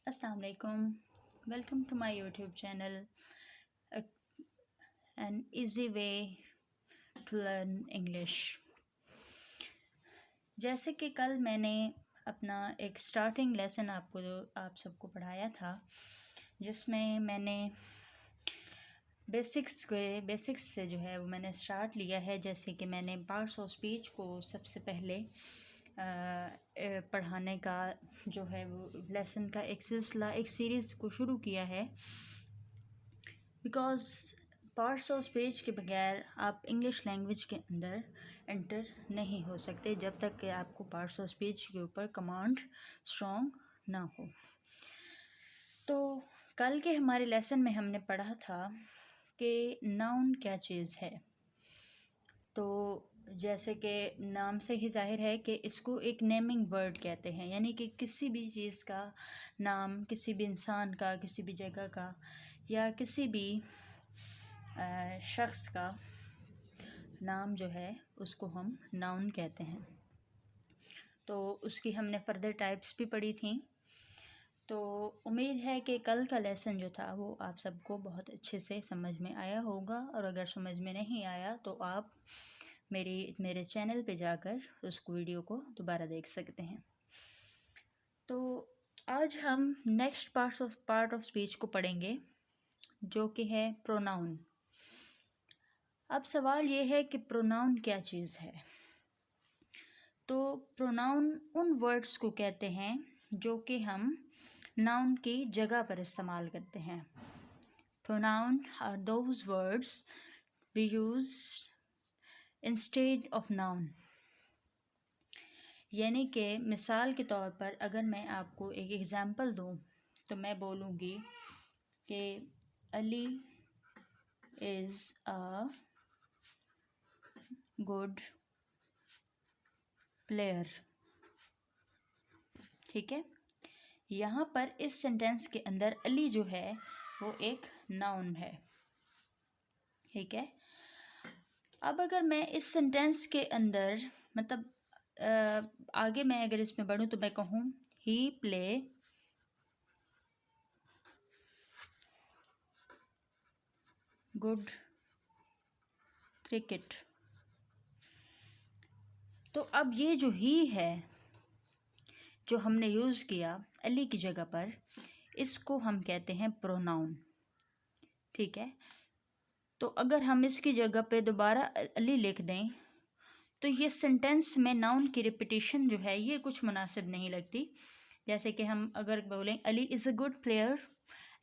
Assalamu alaikum. Welcome to my YouTube channel, an easy way to learn English. जैसे कि कल मैंने अपना एक स्टार्टिंग लेसन आप सबको पढ़ाया था, जिसमें मैंने बेसिक्स से जो है वो मैंने स्टार्ट लिया है। जैसे कि मैंने पार्ट्स ऑफ स्पीच को सबसे पहले पढ़ाने का जो है वो लेसन का एक सिलसिला, एक सीरीज़ को शुरू किया है। बिकॉज़ पार्ट्स ऑफ स्पीच के बगैर आप इंग्लिश लैंग्वेज के अंदर एंटर नहीं हो सकते जब तक कि आपको पार्ट्स ऑफ स्पीच के ऊपर कमांड स्ट्रॉन्ग ना हो। तो कल के हमारे लेसन में हमने पढ़ा था कि नाउन क्या चीज़ है। तो जैसे कि नाम से ही जाहिर है कि इसको एक नेमिंग वर्ड कहते हैं, यानी कि किसी भी चीज़ का नाम, किसी भी इंसान का, किसी भी जगह का या किसी भी शख्स का नाम जो है उसको हम नाउन कहते हैं। तो उसकी हमने फर्दर टाइप्स भी पढ़ी थी। तो उम्मीद है कि कल का लेसन जो था वो आप सबको बहुत अच्छे से समझ में आया होगा, और अगर समझ में नहीं आया तो आप मेरे चैनल पे जाकर उस वीडियो को दोबारा देख सकते हैं। तो आज हम नेक्स्ट पार्ट ऑफ स्पीच को पढ़ेंगे, जो कि है प्रोनाउन। अब सवाल ये है कि प्रोनाउन क्या चीज़ है। तो प्रोनाउन उन वर्ड्स को कहते हैं जो कि हम नाउन की जगह पर इस्तेमाल करते हैं। Pronoun are those words we use instead of noun. यानी कि मिसाल के तौर पर अगर मैं आपको एक एग्ज़ाम्पल दूं तो मैं बोलूँगी कि Ali is a good player. ठीक है, यहाँ पर इस सेंटेंस के अंदर अली जो है वो एक नाउन है। ठीक है, अब अगर मैं इस सेंटेंस के अंदर आगे मैं अगर इसमें बढ़ूँ तो मैं कहूँ ही प्ले गुड क्रिकेट। तो अब ये जो ही है जो हमने यूज़ किया अली की जगह पर, इसको हम कहते हैं प्रोनाउन। ठीक है, तो अगर हम इसकी जगह पे दोबारा अली लिख दें तो ये सेंटेंस में नाउन की रिपीटिशन जो है ये कुछ मुनासिब नहीं लगती। जैसे कि हम अगर बोलें Ali is a good player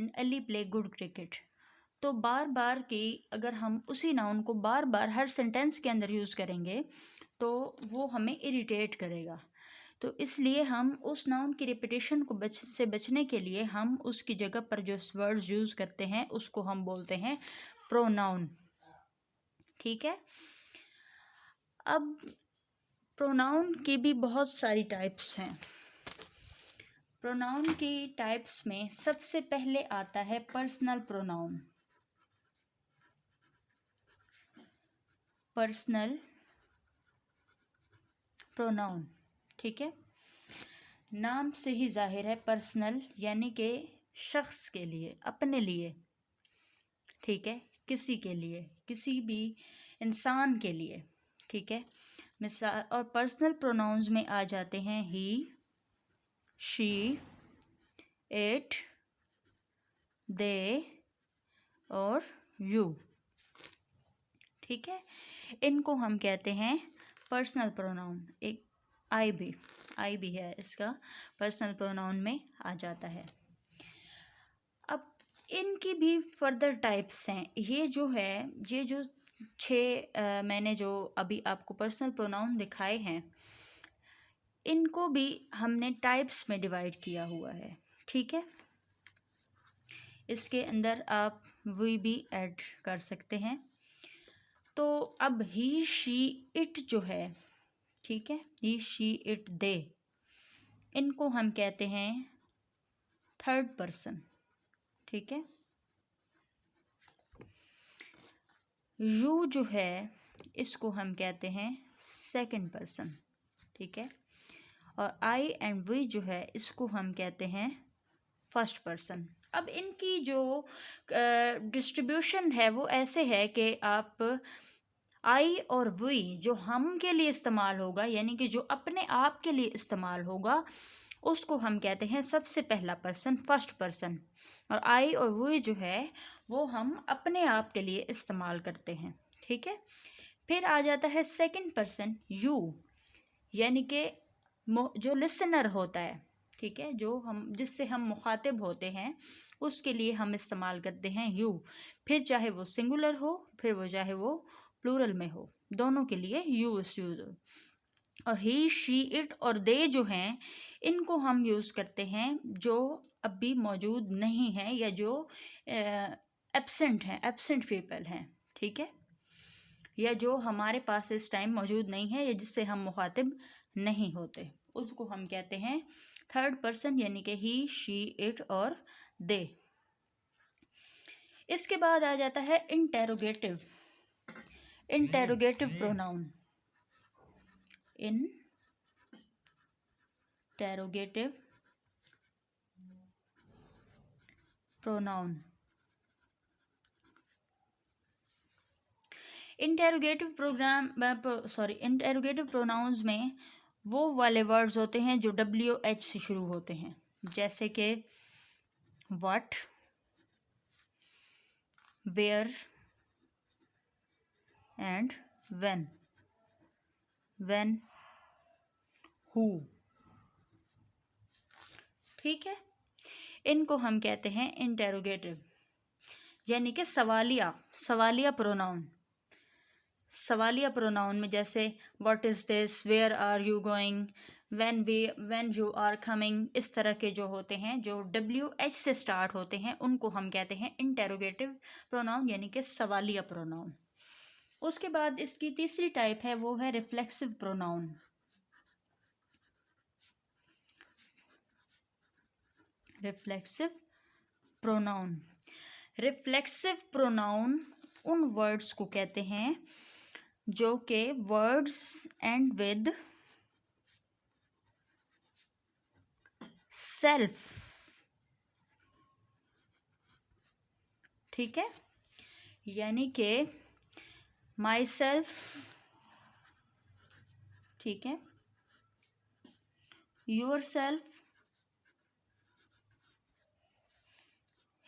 and Ali play good cricket, तो बार बार की अगर हम उसी नाउन को बार बार हर सेंटेंस के अंदर यूज़ करेंगे तो वो हमें इरिटेट करेगा। तो इसलिए हम उस नाउन की रिपीटिशन को बचने के लिए हम उसकी जगह पर जो वर्ड्स यूज़ करते हैं उसको हम बोलते हैं प्रोनाउन। ठीक है, अब प्रोनाउन की भी बहुत सारी टाइप्स हैं। प्रोनाउन की टाइप्स में सबसे पहले आता है पर्सनल प्रोनाउन। पर्सनल प्रोनाउन, ठीक है, नाम से ही जाहिर है पर्सनल यानी कि शख्स के लिए, अपने लिए। ठीक है, किसी के लिए, किसी भी इंसान के लिए। ठीक है, मिसाल और पर्सनल प्रोनाउंस में आ जाते हैं ही, शी, इट, दे और यू। ठीक है, इनको हम कहते हैं पर्सनल प्रोनाउन। एक आई भी है, इसका पर्सनल प्रोनाउन में आ जाता है। अब इनकी भी फर्दर टाइप्स हैं। ये जो मैंने जो अभी आपको पर्सनल प्रोनाउन दिखाए हैं, इनको भी हमने टाइप्स में डिवाइड किया हुआ है। ठीक है, इसके अंदर आप वी भी ऐड कर सकते हैं। तो अब ही, शी, इट जो है, ठीक है, ही, शी, इट, दे, इनको हम कहते हैं थर्ड पर्सन। ठीक है, यू जो है इसको हम कहते हैं सेकंड पर्सन। ठीक है, और आई एंड वी जो है इसको हम कहते हैं फर्स्ट पर्सन। अब इनकी जो डिस्ट्रीब्यूशन है वो ऐसे है कि आप आई और वी जो हम के लिए इस्तेमाल होगा, यानी कि जो अपने आप के लिए इस्तेमाल होगा, उसको हम कहते हैं सबसे पहला पर्सन, फर्स्ट पर्सन। और आई और वी जो है वो हम अपने आप के लिए इस्तेमाल करते हैं, ठीक है। फिर आ जाता है सेकंड पर्सन यू, यानी कि जो लिसनर होता है, ठीक है, जो हम जिससे हम मुखातिब होते हैं उसके लिए हम इस्तेमाल करते हैं यू। फिर चाहे वो सिंगुलर हो, फिर वो चाहे वो प्लूरल में हो, दोनों के लिए यू इस यूज। और ही, शी, इट और दे जो हैं इनको हम यूज़ करते हैं जो अभी मौजूद नहीं हैं या जो एब्सेंट हैं, एब्सेंट पीपल हैं, ठीक है, या जो हमारे पास इस टाइम मौजूद नहीं है या जिससे हम मुखातिब नहीं होते, उसको हम कहते हैं थर्ड पर्सन, यानी कि ही, शी, इट और दे। इसके बाद आ जाता है interrogative. Interrogative pronoun, interrogative pronoun. Interrogative pronounce में वो वाले वर्ड्स होते हैं जो WH से शुरू होते हैं, जैसे कि what, where and when, who, ठीक है। इनको हम कहते हैं इंटेरोगेटिव, यानी कि सवालिया प्रोनाउन। सवालिया प्रोनाउन में जैसे what is this, where are you going, when you are coming, इस तरह के जो होते हैं जो WH से स्टार्ट होते हैं उनको हम कहते हैं इंटेरोगेटिव प्रोनाउन, यानी कि सवालिया प्रोनाउन। उसके बाद इसकी तीसरी टाइप है वो है reflexive pronoun. Reflexive pronoun, reflexive pronoun उन वर्ड्स को कहते हैं जो कि वर्ड्स एंड विद सेल्फ, ठीक है, यानी कि माई सेल्फ, ठीक है, your self,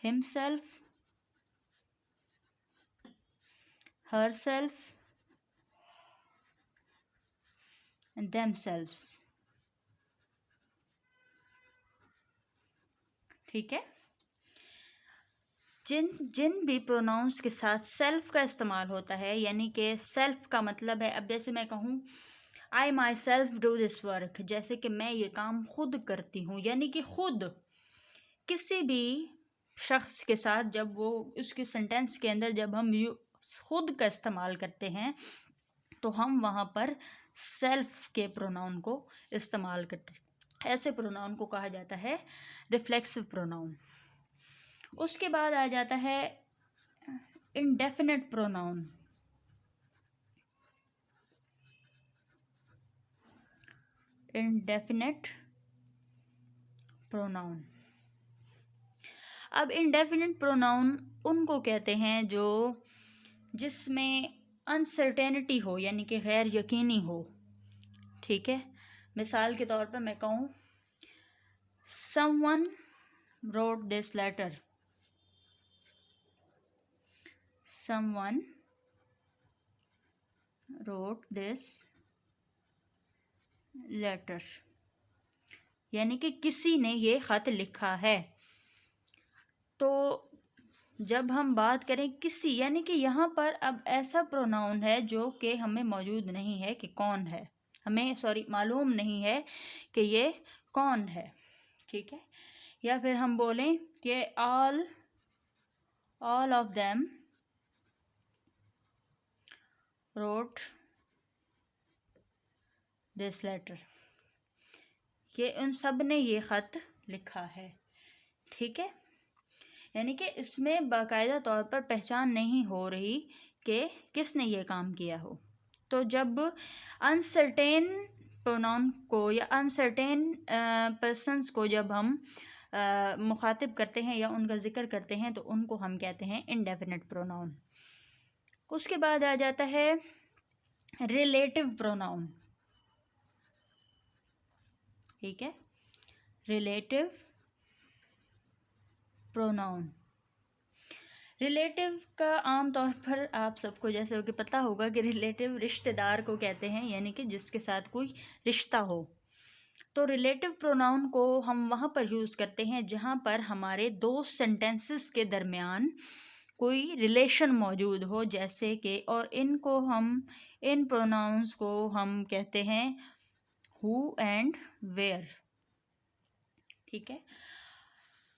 himself, herself and themselves, ठीक है। जिन भी प्रोनाउंस के साथ सेल्फ का इस्तेमाल होता है, यानी कि सेल्फ का मतलब है, अब जैसे मैं कहूँ I myself do this work, जैसे कि मैं ये काम खुद करती हूँ, यानी कि खुद। किसी भी शख्स के साथ जब वो उसके सेंटेंस के अंदर जब हम खुद का इस्तेमाल करते हैं तो हम वहाँ पर सेल्फ के प्रोनाउन को इस्तेमाल करते हैं। ऐसे प्रोनाउन को कहा जाता है रिफ्लेक्सिव प्रोनाउन। उसके बाद आ जाता है इंडेफिनिट प्रोनाउन। इंडेफिनिट प्रोनाउन, अब इंडेफिनिट प्रोनाउन उनको कहते हैं जो जिसमें अनसर्टेनिटी हो, यानी कि गैर यकीनी हो, ठीक है। मिसाल के तौर पर मैं कहूँ someone wrote this letter, someone wrote this letter, यानी कि किसी ने ये ख़त लिखा है। तो जब हम बात करें किसी, यानी कि यहाँ पर अब ऐसा प्रोनाउन है जो कि हमें मौजूद नहीं है कि कौन है, हमें मालूम नहीं है कि ये कौन है, ठीक है। या फिर हम बोलें कि all of them wrote this letter, ये उन सब ने ये ख़त लिखा है, ठीक है। यानी कि इसमें बाकायदा तौर पर पहचान नहीं हो रही कि किसने ये काम किया हो। तो जब अनसर्टेन प्रोनाउन को या अनसर्टेन पर्सन्स को जब हम मुखातिब करते हैं या उनका जिक्र करते हैं तो उनको हम कहते हैं इंडेफिनिट प्रोनाउन। उसके बाद आ जाता है रिलेटिव प्रोनाउन। ठीक है, रिलेटिव प्रोनाउन। रिलेटिव का आम तौर पर आप सबको जैसे कि पता होगा कि रिलेटिव रिश्तेदार को कहते हैं, यानी कि जिसके साथ कोई रिश्ता हो। तो रिलेटिव प्रोनाउन को हम वहाँ पर यूज़ करते हैं जहाँ पर हमारे दो सेंटेंसेस के दरमियान कोई रिलेशन मौजूद हो, जैसे कि, और इन प्रोनाउंस को हम कहते हैं हु एंड वेयर। ठीक है,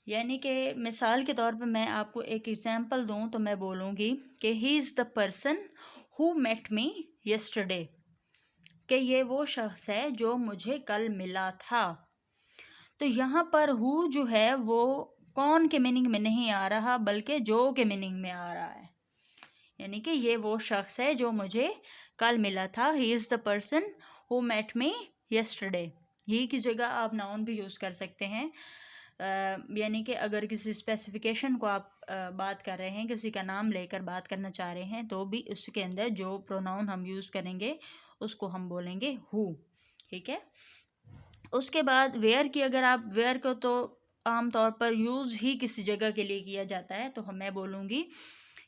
यानी कि मिसाल के तौर पे मैं आपको एक एग्जांपल दूं तो मैं बोलूँगी कि he is the person who met me yesterday, कि ये वो शख्स है जो मुझे कल मिला था। तो यहाँ पर हु जो है वो कौन के मीनिंग में नहीं आ रहा बल्कि जो के मीनिंग में आ रहा है, यानी कि ये वो शख्स है जो मुझे कल मिला था। He is the person who met me yesterday. He की जगह आप नाउन भी यूज़ कर सकते हैं, यानी कि अगर किसी स्पेसिफिकेशन को आप बात कर रहे हैं, किसी का नाम लेकर बात करना चाह रहे हैं, तो भी उसके अंदर जो प्रोनाउन हम यूज़ करेंगे उसको हम बोलेंगे हु। ठीक है, उसके बाद वेयर की, अगर आप वेयर को तो आम तौर पर यूज़ ही किसी जगह के लिए किया जाता है, तो मैं बोलूँगी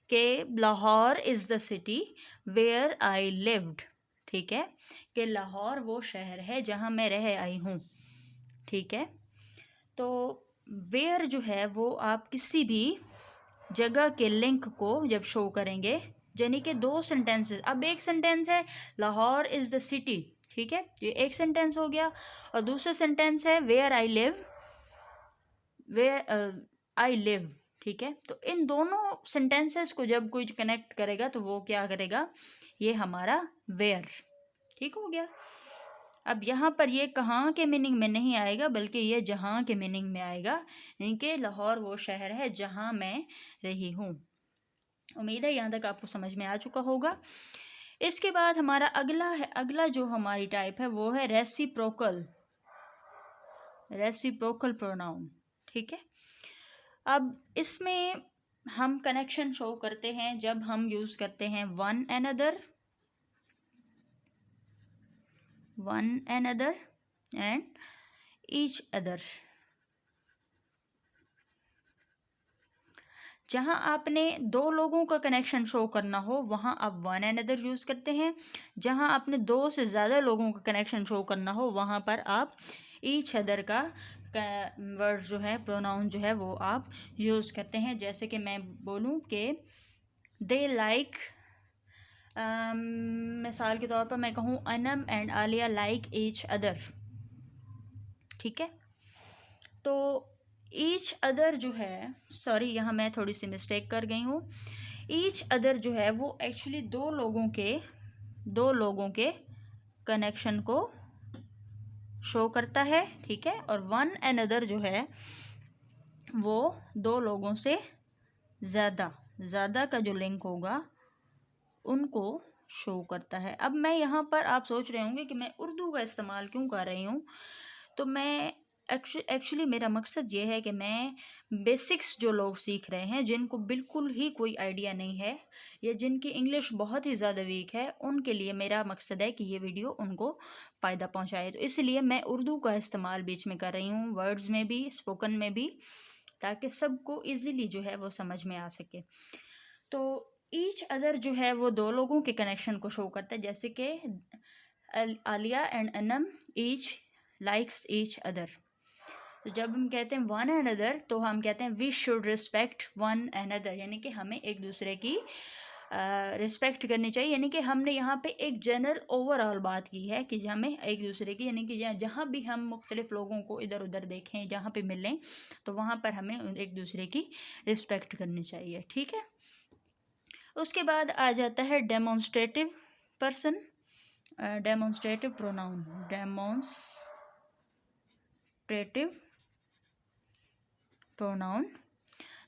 कि Lahore is the city where I lived. ठीक है, कि लाहौर वो शहर है जहाँ मैं रह आई हूँ। ठीक है, तो वेयर जो है वो आप किसी भी जगह के लिंक को जब शो करेंगे, यानी कि दो सेंटेंसेस, अब एक सेंटेंस है लाहौर इज़ द सिटी, ठीक है, ये एक सेंटेंस हो गया, और दूसरा सेंटेंस है where I live, where I live. ठीक है, तो इन दोनों सेंटेंसेस को जब कोई कनेक्ट करेगा तो वो क्या करेगा, ये हमारा वेयर। ठीक हो गया। अब यहाँ पर ये कहाँ के मीनिंग में नहीं आएगा बल्कि ये जहाँ के मीनिंग में आएगा, यानी कि लाहौर वो शहर है जहाँ मैं रही हूँ। उम्मीद है यहाँ तक आपको समझ में आ चुका होगा। इसके बाद हमारा अगला जो हमारी टाइप है वो है रेसिप्रोकल प्रोनाउन। ठीक है, अब इसमें हम कनेक्शन शो करते हैं जब हम यूज़ करते हैं one another and each other. जहाँ आपने दो लोगों का कनेक्शन शो करना हो वहाँ आप वन अनदर यूज़ करते हैं, जहाँ आपने दो से ज़्यादा लोगों का कनेक्शन शो करना हो वहाँ पर आप ईच अदर का वर्ड जो है, प्रोनाउन जो है वो आप यूज़ करते हैं। जैसे कि मैं बोलूँ कि दे लाइक, मिसाल के तौर पर मैं कहूँ Anam and Alia like each other. ठीक है, तो ईच अदर जो है, सॉरी यहाँ मैं थोड़ी सी मिस्टेक कर गई हूँ, ईच अदर जो है वो एक्चुअली दो लोगों के कनेक्शन को शो करता है। ठीक है, और वन अनदर जो है वो दो लोगों से ज़्यादा का जो लिंक होगा उनको शो करता है। अब मैं यहाँ पर, आप सोच रहे होंगे कि मैं उर्दू का इस्तेमाल क्यों कर रही हूँ, तो मैं एक्चुअली मेरा मकसद ये है कि मैं बेसिक्स जो लोग सीख रहे हैं, जिनको बिल्कुल ही कोई आइडिया नहीं है या जिनकी इंग्लिश बहुत ही ज़्यादा वीक है, उनके लिए मेरा मकसद है कि ये वीडियो उनको फ़ायदा पहुंचाए। तो इसलिए मैं उर्दू का इस्तेमाल बीच में कर रही हूँ, वर्ड्स में भी, स्पोकन में भी, ताकि सबको ईज़िली जो है वो समझ में आ सके। तो ईच अदर जो है वो दो लोगों के कनेक्शन को शो करता है, जैसे कि Alia and Anam each likes each other. तो जब हम कहते हैं वन अनदर तो हम कहते हैं we should respect one another, यानी कि हमें एक दूसरे की रिस्पेक्ट करनी चाहिए। यानी कि हमने यहाँ पे एक जनरल ओवरऑल बात की है कि हमें एक दूसरे की, यानी कि जहाँ भी हम मुख्तलिफ लोगों को इधर उधर देखें, जहाँ पे मिलें, तो वहाँ पर हमें एक दूसरे की रिस्पेक्ट करनी चाहिए। ठीक है, उसके बाद आ जाता है डेमोन्स्ट्रेटिव प्रोनाउन। डेमोन्स्ट्रेटिव प्रोनाउन,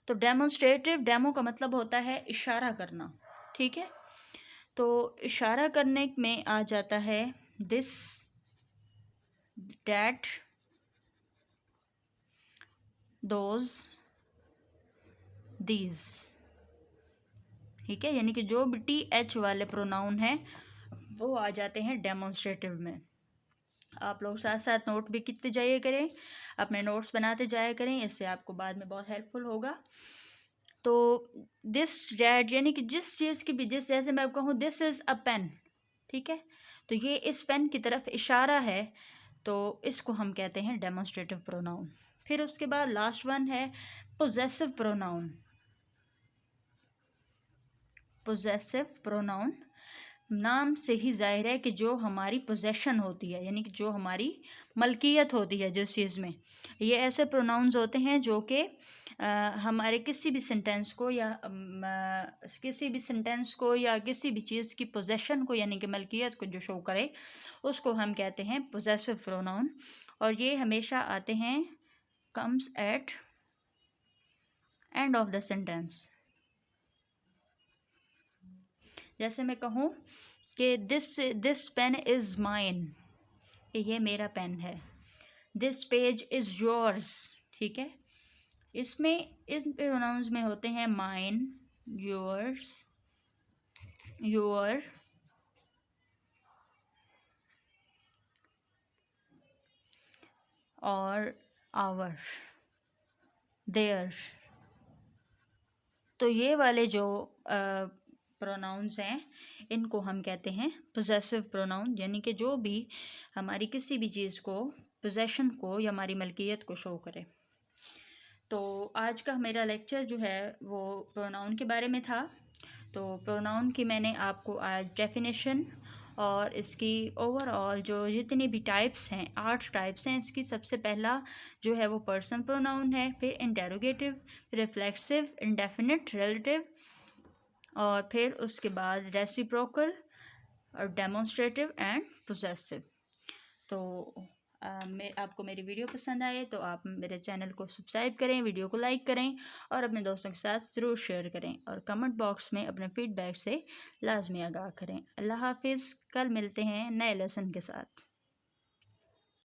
तो डेमो का मतलब होता है इशारा करना। ठीक है, तो इशारा करने में आ जाता है दिस, डैट, दोज, दीज। ठीक है, यानी कि जो भी TH वाले प्रोनाउन हैं वो आ जाते हैं डेमोन्स्ट्रेटिव में। आप लोग साथ साथ नोट भी कितने जाया करें, अपने नोट्स बनाते जाया करें, इससे आपको बाद में बहुत हेल्पफुल होगा। तो दिस डैट यानी कि जिस चीज़ की भी, जिस जैसे मैं कहूँ दिस इज़ अ पेन, ठीक है, तो ये इस पेन की तरफ इशारा है, तो इसको हम कहते हैं डेमोन्स्ट्रेटिव प्रोनाउन। फिर उसके बाद लास्ट वन है पोजेसिव प्रोनाउन। पोजेसिव प्रोनाउन नाम से ही जाहिर है कि जो हमारी पोजेशन होती है, यानी कि जो हमारी मलकियत होती है जिस चीज़ में, ये ऐसे प्रोनाउंस होते हैं जो कि हमारे किसी भी सेंटेंस को या किसी भी चीज़ की पोजेशन को, यानी कि मलकियत को जो शो करे, उसको हम कहते हैं पोजेसिव प्रोनाउन। और ये हमेशा आते हैं comes at end of the sentence. जैसे मैं कहूँ कि दिस पेन इज़ माइन, कि ये मेरा पेन है। दिस पेज इज़ योर्स, ठीक है, इसमें इस प्रोनाउंस में होते हैं माइन, योर्स, योर, और आवर, देयर। तो ये वाले जो प्रोनाउंस हैं इनको हम कहते हैं पोजेसिव प्रोनाउन, यानी कि जो भी हमारी किसी भी चीज़ को, पोजेशन को या हमारी मलकियत को शो करे। तो आज का मेरा लेक्चर जो है वो प्रोनाउन के बारे में था। तो प्रोनाउन की मैंने आपको आज डेफिनेशन और इसकी ओवरऑल जो जितनी भी टाइप्स हैं, 8 टाइप्स हैं इसकी। सबसे पहला जो है वो पर्सन प्रोनाउन है, फिर इंटेरोगेटिव, रिफ्लेक्सिव, इंडेफिनिट, रिलेटिव, और फिर उसके बाद रेसिप्रोकल और डेमोन्स्ट्रेटिव एंड पोजेसिव। तो मैं आपको मेरी वीडियो पसंद आए तो आप मेरे चैनल को सब्सक्राइब करें, वीडियो को लाइक करें और अपने दोस्तों के साथ ज़रूर शेयर करें, और कमेंट बॉक्स में अपने फीडबैक से लाजमी आगाह करें। अल्लाह हाफिज़, कल मिलते हैं नए लेसन के साथ।